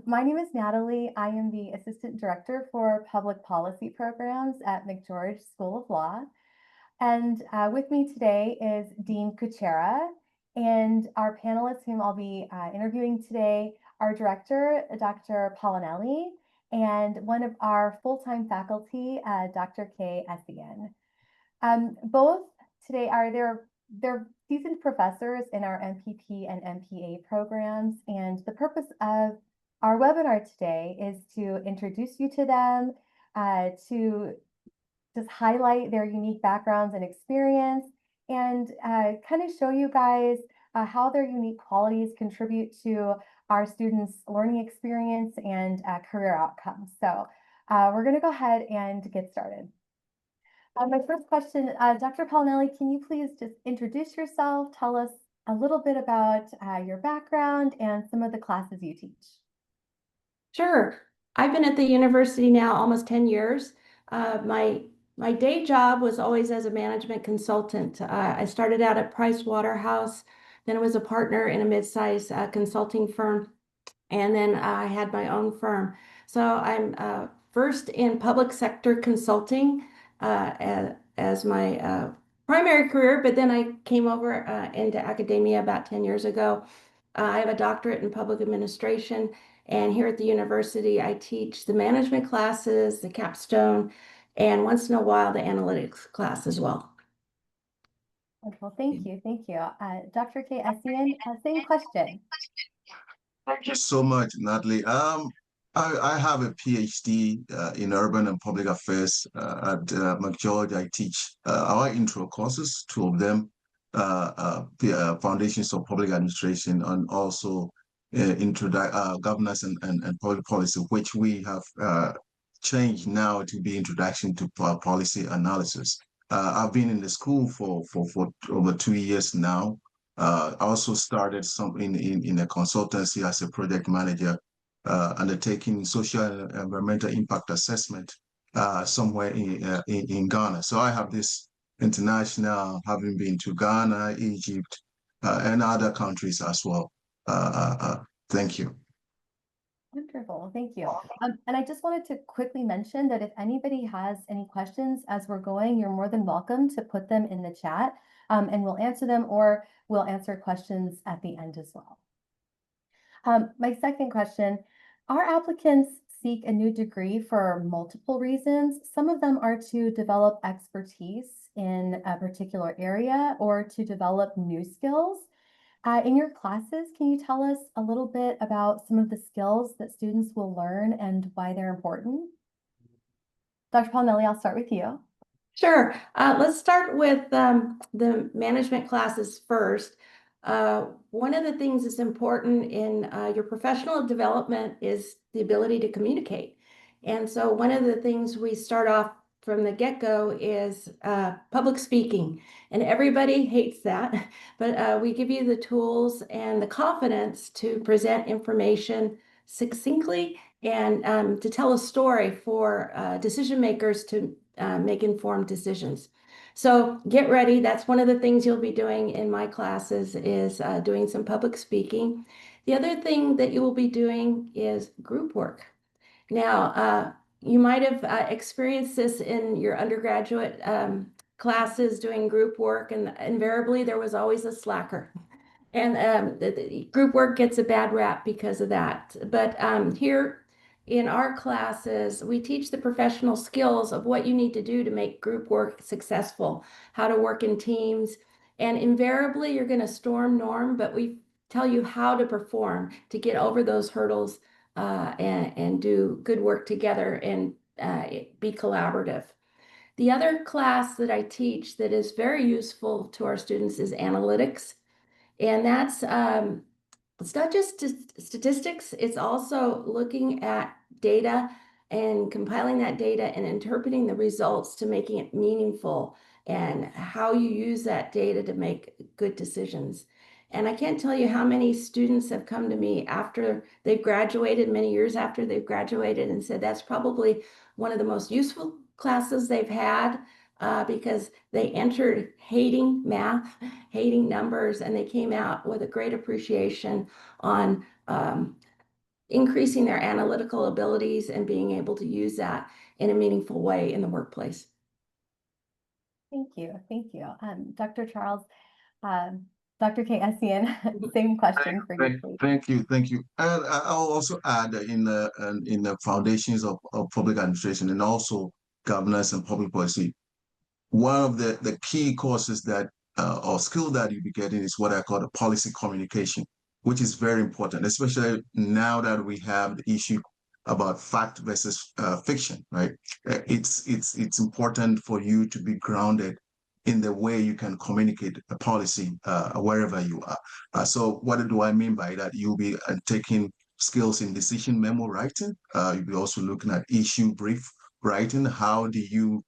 My name is Natalie. I am the Assistant Director for Public Policy Programs at McGeorge School of Law. And with me today is Dean Kuchera, and our panelists whom I'll be interviewing today, our director, Dr. Paolinelli, and one of our full-time faculty, Dr. Kaye-Essien. Both today they're seasoned professors in our MPP and MPA programs, and the purpose of our webinar today is to introduce you to them, to just highlight their unique backgrounds and experience, and kind of show you guys how their unique qualities contribute to our students' learning experience and career outcomes. So we're going to go ahead and get started. My first question, Dr. Paolinelli, can you please just introduce yourself, tell us a little bit about your background and some of the classes you teach? Sure. I've been at the university now almost 10 years. My day job was always as a management consultant. I started out at Price Waterhouse, then I was a partner in a mid-sized consulting firm, and then I had my own firm. So I'm first in public sector consulting as my primary career, but then I came over into academia about 10 years ago. I have a doctorate in public administration, and here at the university, I teach the management classes, the capstone, and once in a while, the analytics class as well. Wonderful, thank you, thank you. Dr. Kaye-Essien, same question. Thank you so much, Natalie. I have a PhD in urban and public affairs at McGeorge. I teach our intro courses, two of them, the Foundations of Public Administration, and also governance and public policy, which we have changed now to be Introduction to Policy Analysis. I've been in the school for over 2 years now. I also started in a consultancy as a project manager, undertaking social and environmental impact assessment somewhere in Ghana. So I have this international, having been to Ghana, Egypt, and other countries as well. Thank you. Wonderful, thank you. And I just wanted to quickly mention that if anybody has any questions as we're going, you're more than welcome to put them in the chat, and we'll answer them, or we'll answer questions at the end as well. My second question, our applicants seek a new degree for multiple reasons. Some of them are to develop expertise in a particular area or to develop new skills. In your classes, can you tell us a little bit about some of the skills that students will learn and why they're important? Dr. Paolinelli, I'll start with you. Sure. Let's start with the management classes first. One of the things that's important in your professional development is the ability to communicate. And so one of the things we start off from the get-go is public speaking. And everybody hates that, but we give you the tools and the confidence to present information succinctly and to tell a story for decision makers to make informed decisions. So get ready. That's one of the things you'll be doing in my classes is doing some public speaking. The other thing that you will be doing is group work. Now, you might have experienced this in your undergraduate classes doing group work, and invariably there was always a slacker. And the group work gets a bad rap because of that. But here in our classes, we teach the professional skills of what you need to do to make group work successful, how to work in teams. And invariably, you're going to storm norm, but we tell you how to perform to get over those hurdles and do good work together and be collaborative. The other class that I teach that is very useful to our students is analytics. And that's it's not just statistics, it's also looking at data and compiling that data and interpreting the results to making it meaningful and how you use that data to make good decisions. And I can't tell you how many students have come to me after they've graduated, many years after they've graduated, and said that's probably one of the most useful classes they've had because they entered hating math, hating numbers, and they came out with a great appreciation on increasing their analytical abilities and being able to use that in a meaningful way in the workplace. Thank you. Thank you. Dr. Charles, Dr. Kaye-Essien, same question for you, please. Thank you, thank you. And I'll also add in the foundations of public administration and also governance and public policy, one of the key courses that or skill that you'll be getting is what I call the policy communication, which is very important, especially now that we have the issue about fact versus fiction, right? It's important for you to be grounded in the way you can communicate a policy wherever you are. So what do I mean by that? You'll be taking skills in decision memo writing. You'll be also looking at issue brief writing. How do you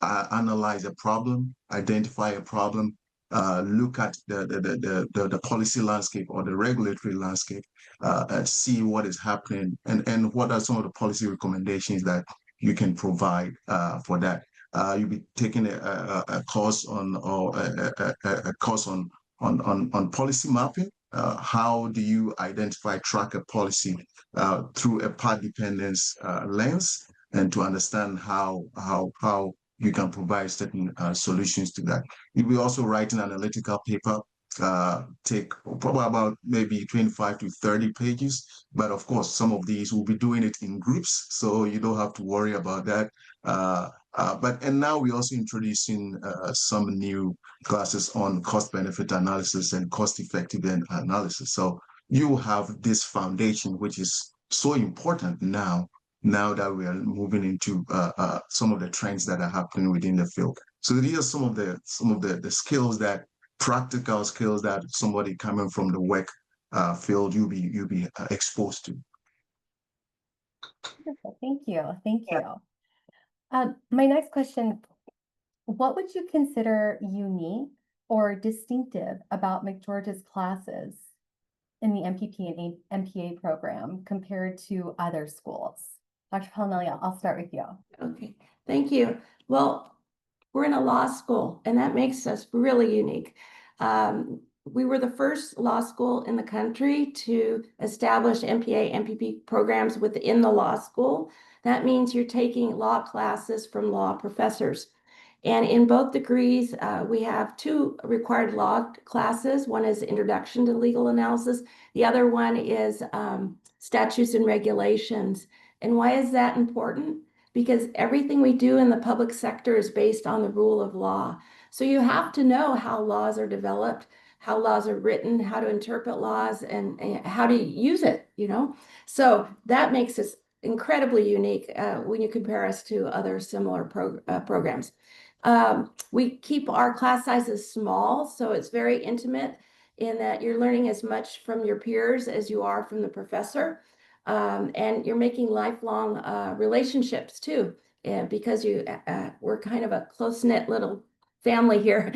analyze a problem, identify a problem, look at the policy landscape or the regulatory landscape, and see what is happening and what are some of the policy recommendations that you can provide for that. You'll be taking a course on or a course on policy mapping. How do you identify, track a policy through a path dependence lens, and to understand how you can provide certain solutions to that. You'll be also writing an analytical paper, take probably about maybe 25 to 30 pages. But of course, some of these will be doing it in groups, so you don't have to worry about that. And now we're also introducing some new classes on cost-benefit analysis and cost-effective analysis. So you have this foundation, which is so important now that we are moving into some of the trends that are happening within the field. So these are some of the skills, that practical skills that somebody coming from the work field you'll be exposed to. Wonderful. Thank you. Thank you. My next question, what would you consider unique or distinctive about McGeorge's classes in the MPP and MPA program compared to other schools? Dr. Paolinelli, I'll start with you. Okay, thank you. Well, we're in a law school, and that makes us really unique. We were the first law school in the country to establish MPA, MPP programs within the law school. That means you're taking law classes from law professors. And in both degrees, we have two required law classes. One is Introduction to Legal Analysis. The other one is Statutes and Regulations. And why is that important? Because everything we do in the public sector is based on the rule of law. So you have to know how laws are developed, how laws are written, how to interpret laws, and how to use it, you know? So that makes us incredibly unique when you compare us to other similar programs. We keep our class sizes small, so it's very intimate in that you're learning as much from your peers as you are from the professor. And you're making lifelong relationships too, because we're kind of a close-knit little family here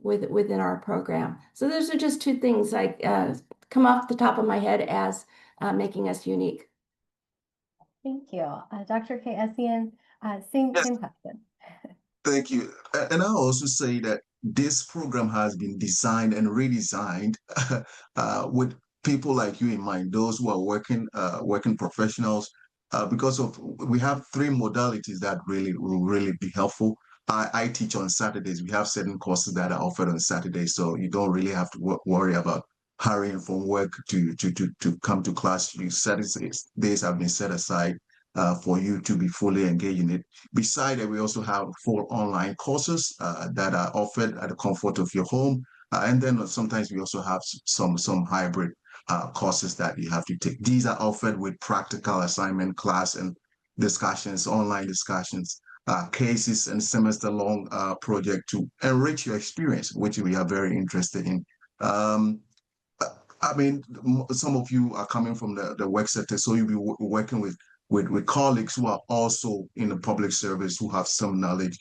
within our program. So those are just two things I come off the top of my head as making us unique. Thank you. Dr. Kaye-Essien, same question. Thank you. And I'll also say that this program has been designed and redesigned with people like you in mind, those who are working professionals, because we have three modalities that will really be helpful. I teach on Saturdays. We have certain courses that are offered on Saturdays, so you don't really have to worry about hurrying from work to come to class. Saturdays have been set aside for you to be fully engaged in it. Besides that, we also have 4 online courses that are offered at the comfort of your home. And then sometimes we also have some hybrid courses that you have to take. These are offered with practical assignment class and discussions, online discussions, cases, and semester-long project to enrich your experience, which we are very interested in. I mean, some of you are coming from the work sector, so you'll be working with colleagues who are also in the public service, who have some knowledge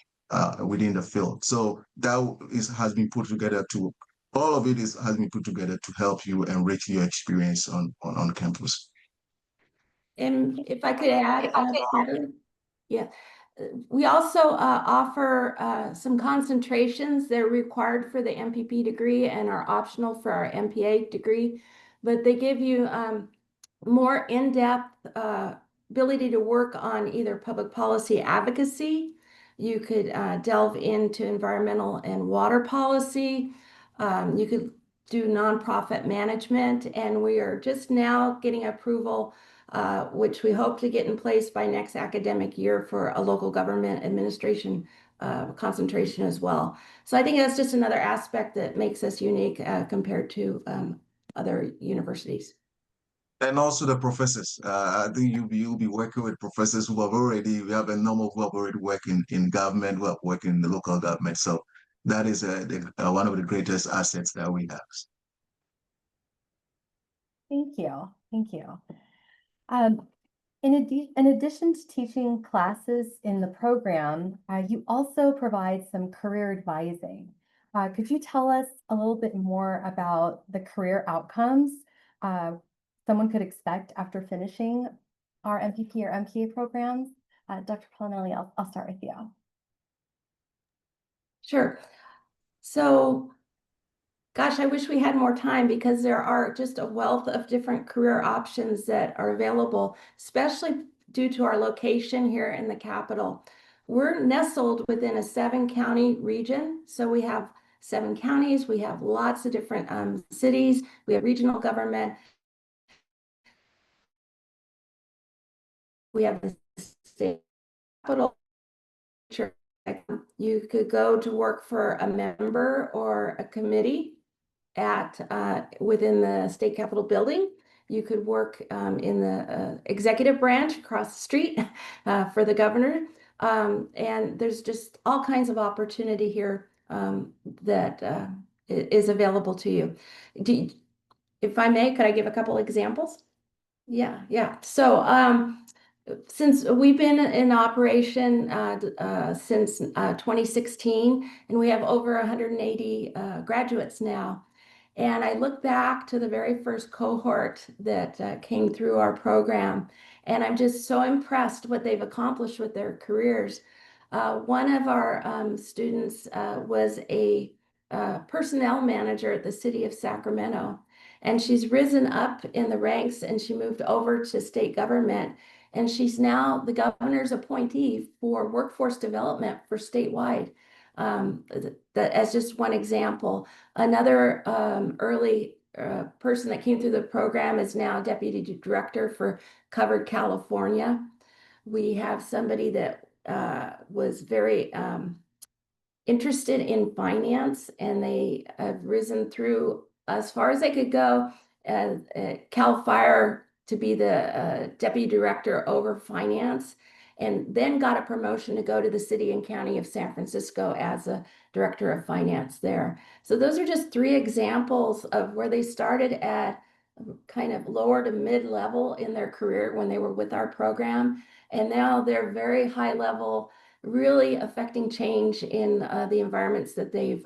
within the field. So that has been put together to, all of it has been put together to help you enrich your experience on campus. And if I could add, yeah, we also offer some concentrations. They're required for the MPP degree and are optional for our MPA degree, but they give you more in-depth ability to work on either public policy advocacy. You could delve into environmental and water policy. You could do nonprofit management, and we are just now getting approval, which we hope to get in place by next academic year, for a local government administration concentration as well. So I think that's just another aspect that makes us unique compared to other universities. And also the professors. I think you'll be working with professors who have already, we have a number who have already worked in government, who have worked in the local government. So that is one of the greatest assets that we have. Thank you. Thank you. In addition to teaching classes in the program, you also provide some career advising. Could you tell us a little bit more about the career outcomes someone could expect after finishing our MPP or MPA programs? Dr. Paolinelli, I'll start with you. Sure. So, gosh, I wish we had more time, because there are just a wealth of different career options that are available, especially due to our location here in the capital. We're nestled within a 7-county region. So we have 7 counties, we have lots of different cities, we have regional government, we have the state capital. You could go to work for a member or a committee within the state capitol building. You could work in the executive branch across the street for the governor. And there's just all kinds of opportunity here that is available to you. If I may, could I give a couple examples? Yeah. So since we've been in operation since 2016, and we have over 180 graduates now. And I look back to the very first cohort that came through our program, and I'm just so impressed what they've accomplished with their careers. One of our students was a personnel manager at the city of Sacramento, and she's risen up in the ranks, and she moved over to state government. And she's now the governor's appointee for workforce development for statewide. As just one example. Another early person that came through the program is now deputy director for Covered California. We have somebody that was very interested in finance, and they have risen through as far as they could go at Cal Fire to be the deputy director over finance, and then got a promotion to go to the city and county of San Francisco as a director of finance there. So those are just 3 examples of where they started at kind of lower to mid-level in their career when they were with our program. And now they're very high level, really affecting change in the environments that they've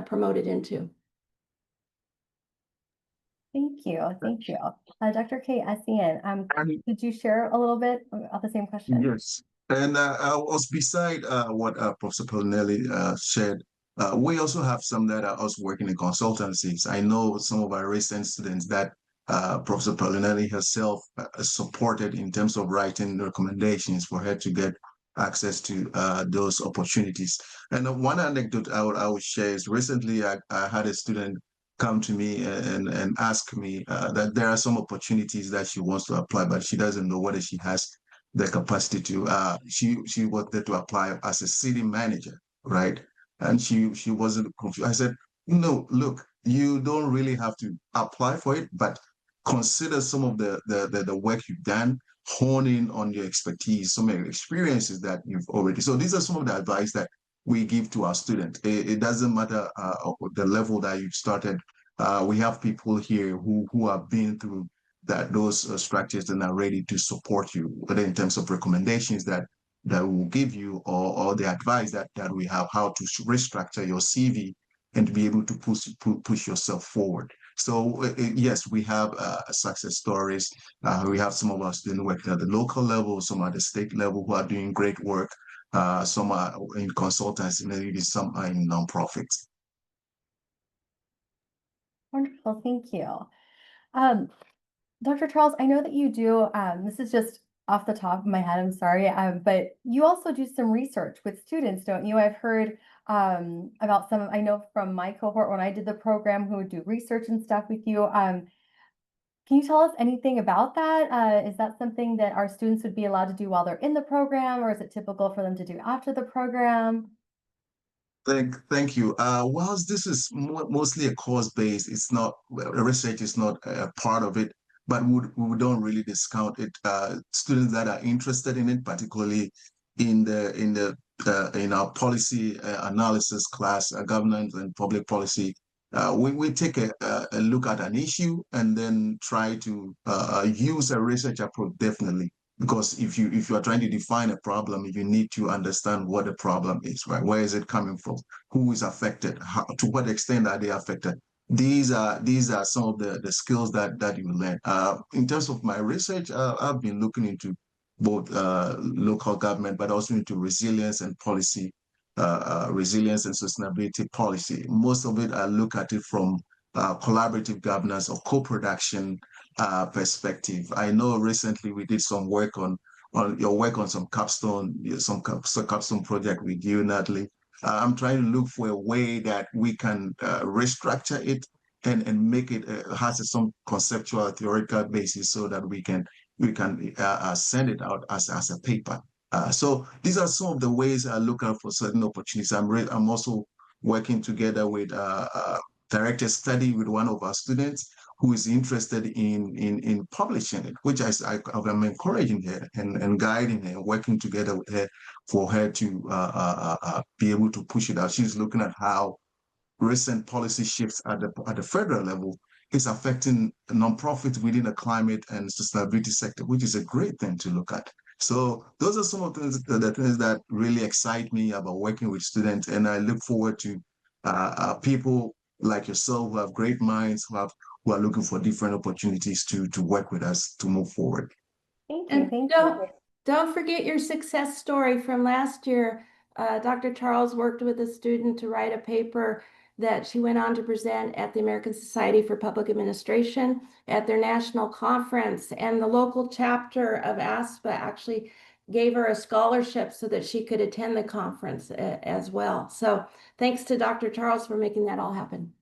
promoted into. Thank you. Thank you. Dr. Kaye-Essien, could you share a little bit of the same question? Yes. And I was beside what Professor Paolinelli shared. We also have some that are also working in consultancies. I know some of our recent students that Professor Paolinelli herself supported in terms of writing recommendations for her to get access to those opportunities. And one anecdote I would share is recently I had a student come to me and ask me that there are some opportunities that she wants to apply, but she doesn't know whether she has the capacity to. She wanted to apply as a city manager, right? And she wasn't confused. I said, no, look, you don't really have to apply for it, but consider some of the work you've done, hone in on your expertise, some of your experiences that you've already. So these are some of the advice that we give to our students. It doesn't matter the level that you've started. We have people here who have been through those structures and are ready to support you, whether in terms of recommendations that will give you, or the advice that we have, how to restructure your CV and to be able to push yourself forward. So yes, we have success stories. We have some of our students working at the local level, some at the state level who are doing great work. Some are in consultancy, maybe some are in nonprofits. Wonderful, thank you. Dr. Charles, I know that you do, this is just off the top of my head, I'm sorry, but you also do some research with students, don't you? I've heard about some, I know from my cohort when I did the program who would do research and stuff with you. Can you tell us anything about that? Is that something that our students would be allowed to do while they're in the program, or is it typical for them to do after the program? Thank you. Whilst this is mostly a course-based, it's not, well, research is not a part of it, but we don't really discount it. Students that are interested in it, particularly in our policy analysis class, governance and public policy, we take a look at an issue and then try to use a research approach, definitely. Because if you are trying to define a problem, you need to understand what the problem is, right? Where is it coming from? Who is affected? How, to what extent are they affected? These are some of the skills that you learn. In terms of my research, I've been looking into both local government, but also into resilience and policy, resilience and sustainability policy. Most of it, I look at it from collaborative governance or co-production perspective. I know recently we did some work on your work on some capstone project with you, Natalie. I'm trying to look for a way that we can restructure it and make it has some conceptual theoretical basis so that we can send it out as a paper. So these are some of the ways I look out for certain opportunities. I'm also working together with directed study with one of our students who is interested in publishing it, which I'm encouraging her and guiding her, working together with her for her to be able to push it out. She's looking at how recent policy shifts at the federal level is affecting nonprofits within the climate and sustainability sector, which is a great thing to look at. So those are some of the things that really excite me about working with students, and I look forward to people like yourself who have great minds, who are looking for different opportunities to work with us to move forward. Thank you, And thank you. don't forget your success story from last year. Dr. Charles worked with a student to write a paper that she went on to present at the American Society for Public Administration at their national conference. And the local chapter of ASPA actually gave her a scholarship so that she could attend the conference as well. So thanks to Dr. Charles for making that all happen.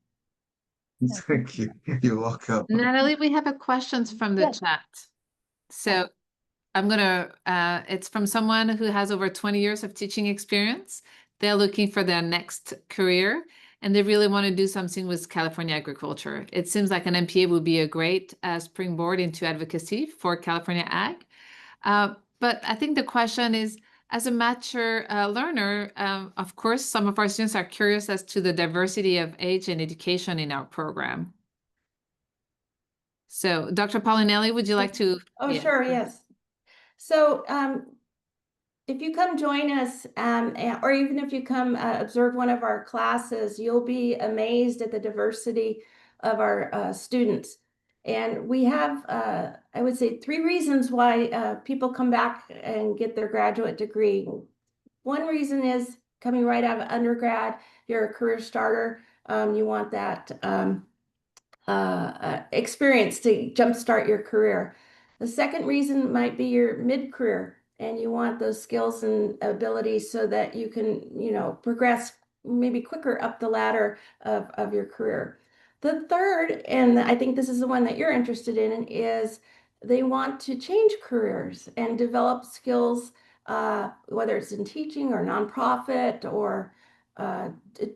Thank you. You're welcome. Natalie, we have a questions from the Yes. chat. So I'm gonna, it's from someone who has over 20 years of teaching experience. They're looking for their next career and they really want to do something with California agriculture. It seems like an MPA would be a great springboard into advocacy for California ag. But I think the question is, as a mature learner, of course, some of our students are curious as to the diversity of age and education in our program. So, Dr. Paolinelli, would you like to? Oh, Yeah. sure, yes. So if you come join us, or even if you come observe one of our classes, you'll be amazed at the diversity of our students. And we have, I would say, 3 reasons why people come back and get their graduate degree. One reason is coming right out of undergrad, you're a career starter, you want that experience to jumpstart your career. The second reason might be your mid-career and you want those skills and abilities so that you can, progress maybe quicker up the ladder of your career. The third, and I think this is the one that you're interested in, is they want to change careers and develop skills, whether it's in teaching or nonprofit or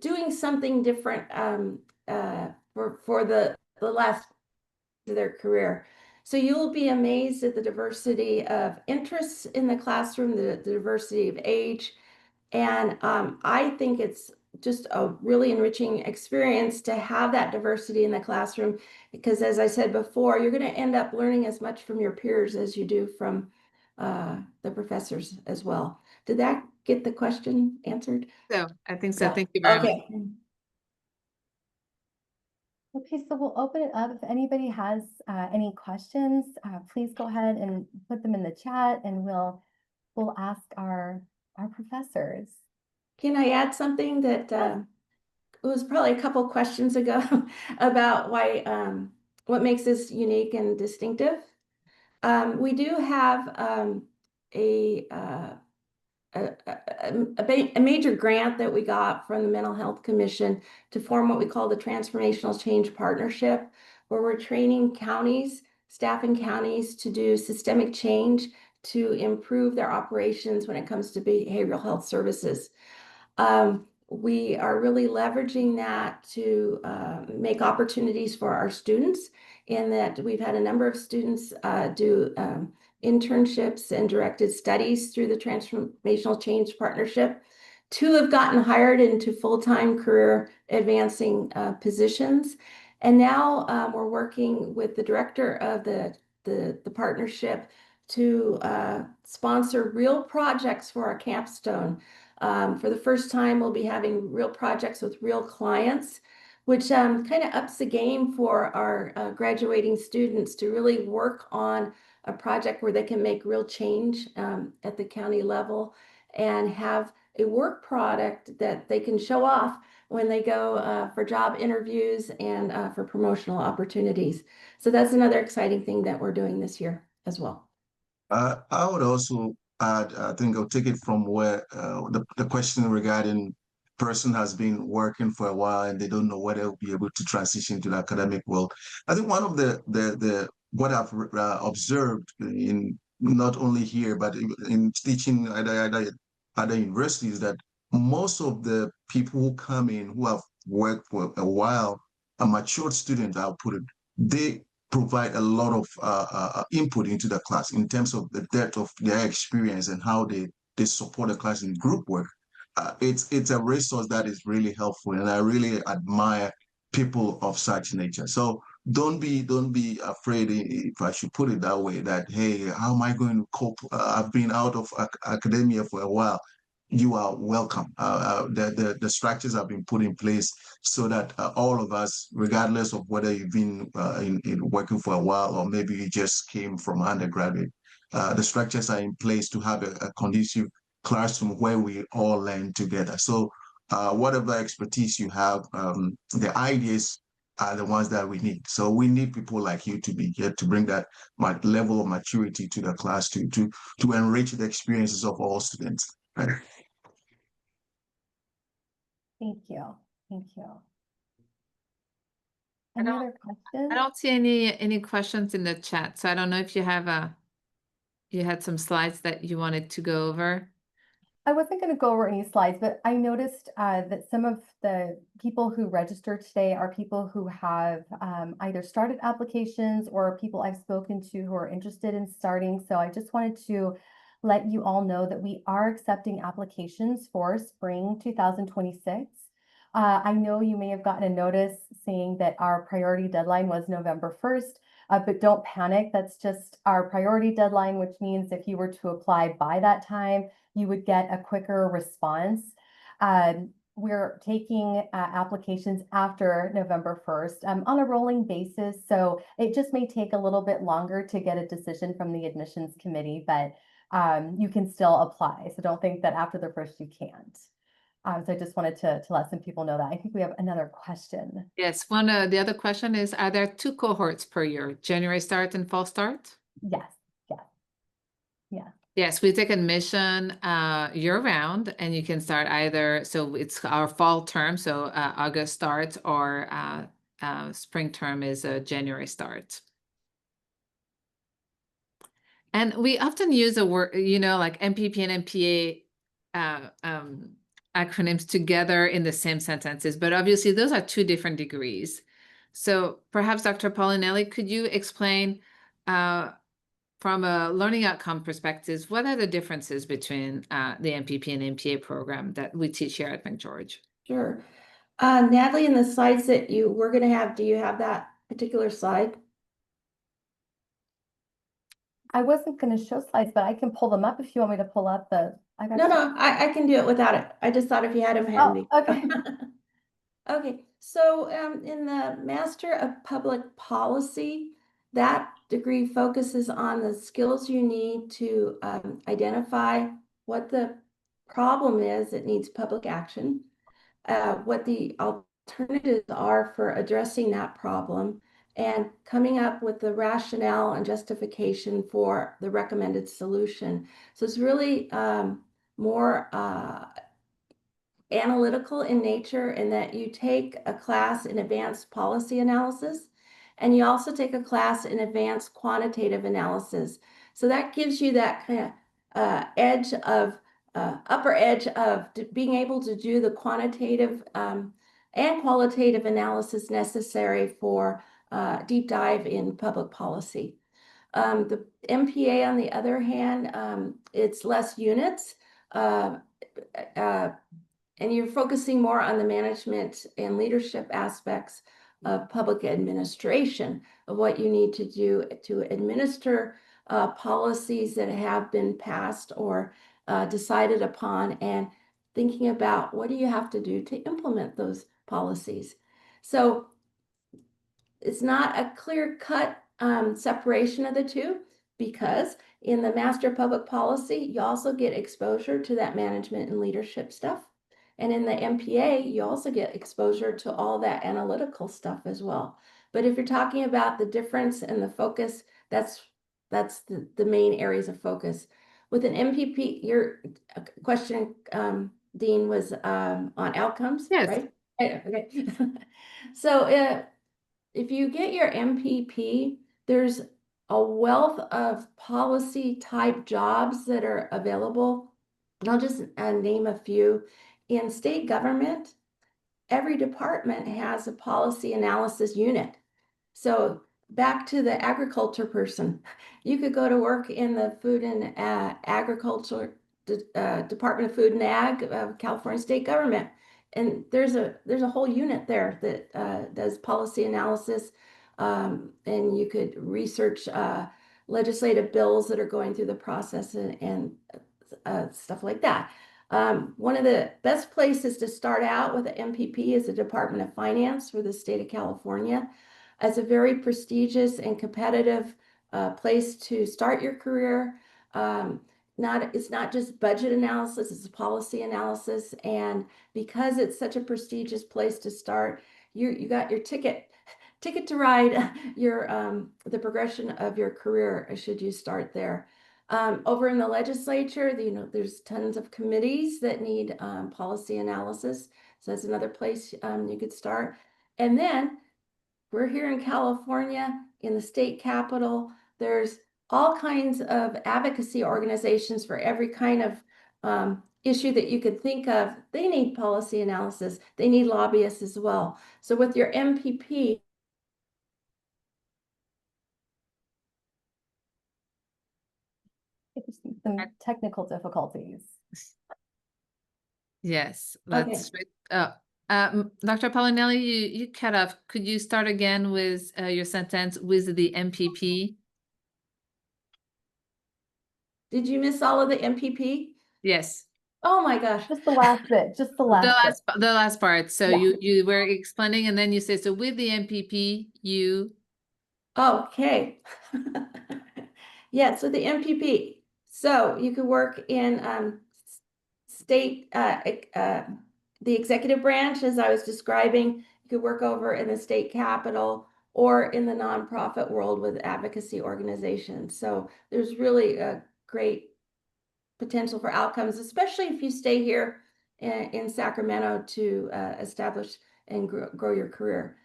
doing something different for the last of their career. So you'll be amazed at the diversity of interests in the classroom, the diversity of age. And I think it's just a really enriching experience to have that diversity in the classroom, because as I said before, you're going to end up learning as much from your peers as you do from the professors as well. Did that get the question answered? So I think so. Yeah. Thank you very much. Okay. Okay, so we'll open it up. If anybody has any questions, please go ahead and put them in the chat and we'll ask our professors. Can I add something that it was probably a couple questions ago about why what makes us unique and distinctive. We do have a major grant that we got from the Mental Health Commission to form what we call the Transformational Change Partnership, where we're training counties, staffing counties to do systemic change to improve their operations when it comes to behavioral health services. We are really leveraging that to make opportunities for our students, in that we've had a number of students do internships and directed studies through the Transformational Change Partnership. 2 have gotten hired into full-time career advancing positions. And now we're working with the director of the partnership to sponsor real projects for our capstone. For the first time, we'll be having real projects with real clients, which kind of ups the game for our graduating students to really work on a project where they can make real change at the county level and have a work product that they can show off when they go for job interviews and for promotional opportunities. So that's another exciting thing that we're doing this year as well. I would also add, I think I'll take it from where the question regarding person has been working for a while and they don't know whether they'll be able to transition to the academic world. I think one of the what I've observed in not only here but in teaching at other universities, that most of the people who come in who have worked for a while, a matured student, I'll put it, they provide a lot of input into the class in terms of the depth of their experience and how they support the class in group work. It's a resource that is really helpful, and I really admire people of such nature. So don't be afraid, if I should put it that way, that hey, how am I going to cope? I've been out of academia for a while. You are welcome. The structures have been put in place so that all of us, regardless of whether you've been in working for a while or maybe you just came from undergraduate, the structures are in place to have a conducive classroom where we all learn together. So whatever expertise you have, the ideas are the ones that we need. So we need people like you to be here to bring that level of maturity to the class to enrich the experiences of all students. Right? Thank you. Thank you. I Any don't- other questions? I don't see any questions in the chat, so I don't know if you have you had some slides that you wanted to go over. I wasn't going to go over any slides, but I noticed that some of the people who registered today are people who have either started applications or people I've spoken to who are interested in starting. So I just wanted to let you all know that we are accepting applications for spring 2026. I know you may have gotten a notice saying that our priority deadline was November 1st. But don't panic, that's just our priority deadline, which means if you were to apply by that time, you would get a quicker response. We're taking applications after November 1st on a rolling basis. So it just may take a little bit longer to get a decision from the admissions committee, but you can still apply. So don't think that after the 1st you can't. So I just wanted to let some people know that. I think we have another question. Yes, the other question is, are there 2 cohorts per year, January start and fall start? Yes, yes, yes. Yes, we take admission year round, and you can start either, so it's our fall term, so August start, or spring term is a January start. And we often use a word, like MPP and MPA acronyms together in the same sentences, but obviously those are 2 different degrees. So perhaps Dr. Paolinelli, could you explain from a learning outcome perspective, what are the differences between the MPP and MPA program that we teach here at McGeorge? Sure. Natalie, in the slides that we're going to have, do you have that particular slide? I wasn't going to show slides, but I can pull them up if you want me to pull up the. No, I can do it without it. I just thought if you had them handy. Oh, okay. Okay, so in the Master of Public Policy, that degree focuses on the skills you need to identify what the problem is that needs public action, what the alternatives are for addressing that problem, and coming up with the rationale and justification for the recommended solution. So it's really more analytical in nature, in that you take a class in advanced policy analysis, and you also take a class in advanced quantitative analysis. So that gives you that kind of edge of upper edge of being able to do the quantitative and qualitative analysis necessary for deep dive in public policy. The MPA, on the other hand, it's less units. And you're focusing more on the management and leadership aspects of public administration, of what you need to do to administer policies that have been passed or decided upon, and thinking about what do you have to do to implement those policies. So it's not a clear-cut separation of the two, because in the Master of Public Policy, you also get exposure to that management and leadership stuff. And in the MPA, you also get exposure to all that analytical stuff as well. But if you're talking about the difference and the focus, that's the main areas of focus. With an MPP, your question, Dean, was on outcomes, Yes. right? Okay. So if you get your MPP, there's a wealth of policy type jobs that are available. And I'll just name a few. In state government, every department has a policy analysis unit. So back to the agriculture person, you could go to work in the Food and Agriculture Department of Food and Ag of California state government. And there's a whole unit there that does policy analysis, and you could research legislative bills that are going through the process and stuff like that. One of the best places to start out with an MPP is the Department of Finance for the state of California. It's a very prestigious and competitive place to start your career. It's not just budget analysis, it's policy analysis. And because it's such a prestigious place to start, you got your ticket to ride the progression of your career should you start there. Over in the legislature, there's tons of committees that need policy analysis. So that's another place you could start. And then we're here in California, in the state capitol. There's all kinds of advocacy organizations for every kind of issue that you could think of. They need policy analysis. They need lobbyists as well. So with your MPP, some technical difficulties. Yes, Okay. that's right. Dr. Paolinelli, you cut off. Could you start again with your sentence with the MPP? Did you miss all of the MPP? Yes. Oh my gosh. Just the last bit, just the last bit. The last part. So Yeah. you were explaining, and then you say, so with the MPP, you. Okay. Yeah, so the MPP. So you could work in state, the executive branch, as I was describing. You could work over in the state capitol or in the nonprofit world with advocacy organizations. So there's really a great potential for outcomes, especially if you stay here in Sacramento to establish and grow your career.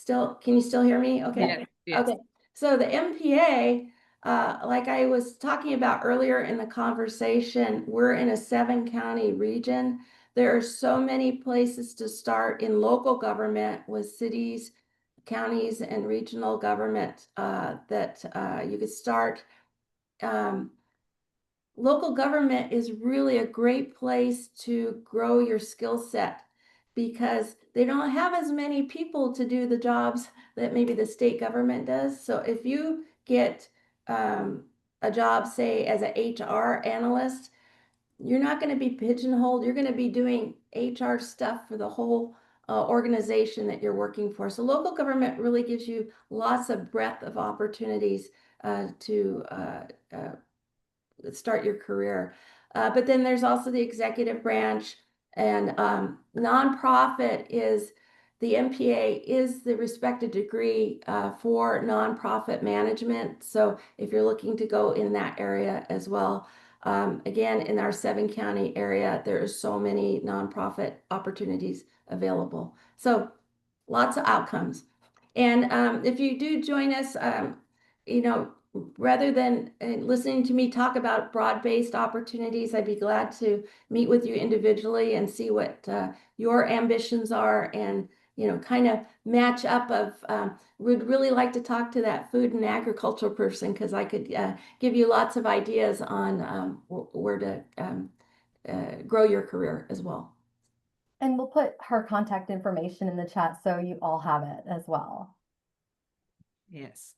Can you still hear me? Okay. Yes. Okay. So the MPA, like I was talking about earlier in the conversation, we're in a 7-county region. There are so many places to start in local government with cities, counties, and regional government that you could start. Local government is really a great place to grow your skill set, because they don't have as many people to do the jobs that maybe the state government does. So if you get a job, say, as an HR analyst, you're not going to be pigeonholed. You're going to be doing HR stuff for the whole organization that you're working for. So local government really gives you lots of breadth of opportunities to start your career. But then there's also the executive branch, and nonprofit is the MPA is the respected degree for nonprofit management. So if you're looking to go in that area as well, again, in our 7-county area, there are so many nonprofit opportunities available. So lots of outcomes. And if you do join us, you know, rather than listening to me talk about broad-based opportunities, I'd be glad to meet with you individually and see what your ambitions are, and you know, kind of match up of would really like to talk to that food and agricultural person, because I could give you lots of ideas on where to grow your career as well. And we'll put her contact information in the chat so you all have it as well. Yes.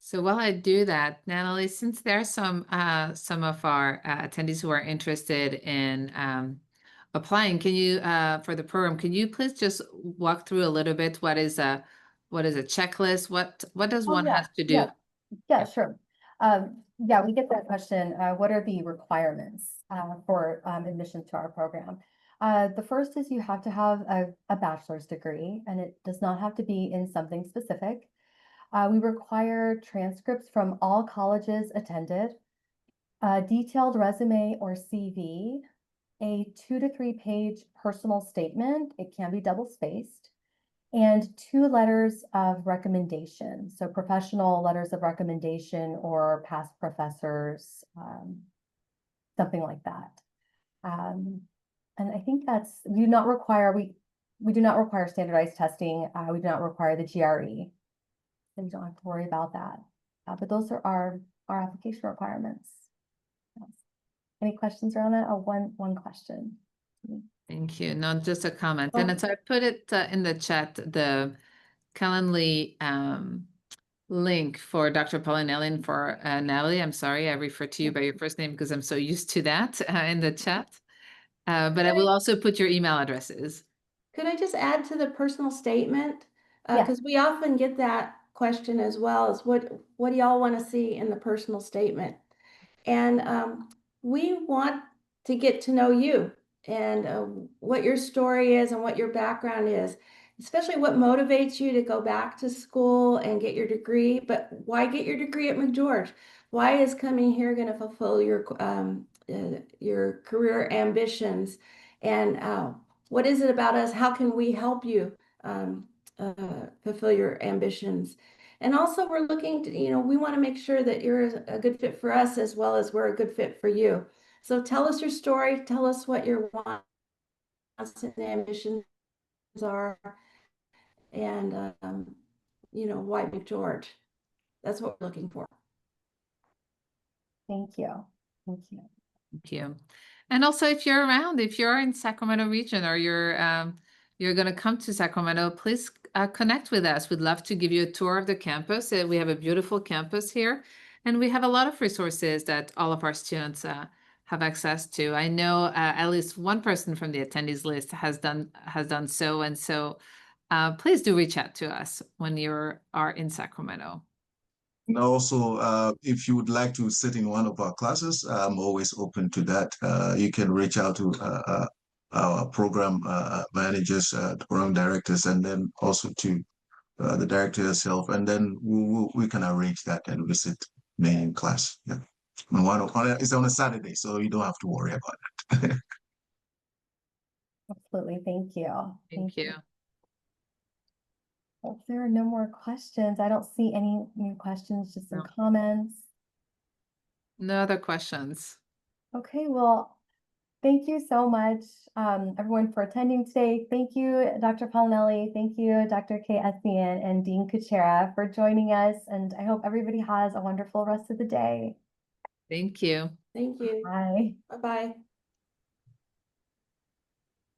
So while I do that, Natalie, since there are some of our attendees who are interested in applying, can you for the program, can you please just walk through a little bit what is a checklist? What does one have to do? Yeah, sure. Yeah, we get that question. What are the requirements for admission to our program? The first is you have to have a bachelor's degree, and it does not have to be in something specific. We require transcripts from all colleges attended, a detailed resume or CV, a 2 to 3 page personal statement, it can be double-spaced, and 2 letters of recommendation. So professional letters of recommendation or past professors, something like that. And I think that's, we do not require standardized testing. We do not require the GRE. So you don't have to worry about that. But those are our application requirements. Yes. Any questions around that? Oh, one question. Thank you. No, just a comment. Oh. And so I put it in the chat, the Calendly link for Dr. Paolinelli and for Natalie. I'm sorry, I refer to you by your first name because I'm so used to that in the chat. But I will also put your email addresses. Could I just add to the personal statement? Yeah. Because we often get that question as well, as what do y'all want to see in the personal statement? And we want to get to know you and what your story is and what your background is, especially what motivates you to go back to school and get your degree. But why get your degree at McGeorge? Why is coming here going to fulfill your career ambitions? And what is it about us? How can we help you fulfill your ambitions? And also we're looking to, you know, we want to make sure that you're a good fit for us as well as we're a good fit for you. So tell us your story, tell us what your wants and ambitions are, and you know, why McGeorge. That's what we're looking for. Thank you. Thank you. Thank you. And also, if you're around, if you're in Sacramento region or you're going to come to Sacramento, please connect with us. We'd love to give you a tour of the campus. We have a beautiful campus here, and we have a lot of resources that all of our students have access to. I know at least one person from the attendees list has done so, and so please do reach out to us when you are in Sacramento. And also, if you would like to sit in one of our classes, I'm always open to that. You can reach out to our program managers, program directors, and then also to the director herself, and then we can arrange that and visit me in class. Yeah, it's on a Saturday, so you don't have to worry about it. Absolutely. Thank you. Thank you. Well, if there are no more questions, I don't see any new questions, just some No. comments. No other questions. Okay, well, thank you so much, everyone, for attending today. Thank you, Dr. Paolinelli. Thank you, Dr. Kaye-Essien and Dean Kuchera for joining us. And I hope everybody has a wonderful rest of the day. Thank you. Thank you. Bye. Bye-bye.